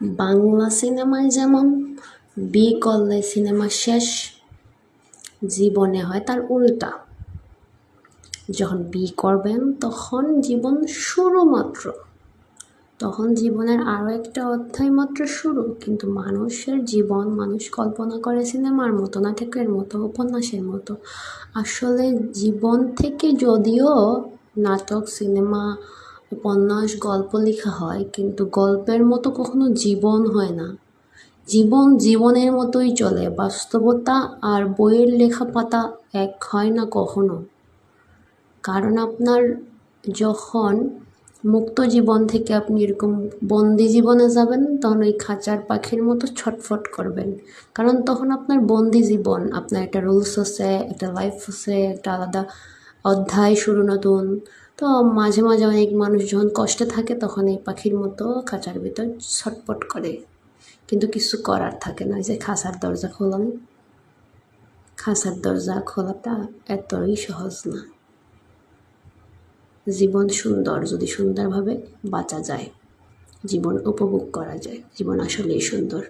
বাংলা সিনেমায় যেমন বিয়ে করলে সিনেমা শেষ, জীবনে হয় তার উল্টা। যখন বিয়ে করবেন তখন জীবন শুরু মাত্র, তখন জীবনের আরও একটা অধ্যায় মাত্র শুরু। কিন্তু মানুষের জীবন মানুষ কল্পনা করে সিনেমার মতো, নাটকের মতো, উপন্যাসের মতো। আসলে জীবন থেকে যদিও নাটক, সিনেমা, উপন্যাস, গল্প লেখা হয়, কিন্তু গল্পের মতো কখনো জীবন হয় না। জীবন জীবনের মতোই চলে, বাস্তবতা আর বইয়ের লেখা পাতা এক হয় না কখনো। কারণ আপনার যখন মুক্ত জীবন থেকে আপনি এরকম বন্দি জীবনে যাবেন, তখন ওই খাঁচার পাখির মতো ছটফট করবেন। কারণ তখন আপনার বন্দি জীবন, আপনার একটা রুলস আছে, একটা লাইফ আছে, একটা আলাদা অধ্যায় শুরু নতুন। তো মাঝে মাঝে অনেক মানুষ যখন কষ্টে থাকে তখন এই পাখির মতো খাঁচার ভিতর ছটফট করে, কিন্তু কিছু করার থাকে না। যে খাঁচার দরজা খোলেন, খাঁচার দরজা খোলাটা এতই সহজ না। জীবন সুন্দর যদি সুন্দরভাবে বাঁচা যায়, জীবন উপভোগ করা যায়, জীবন আসলেই সুন্দর।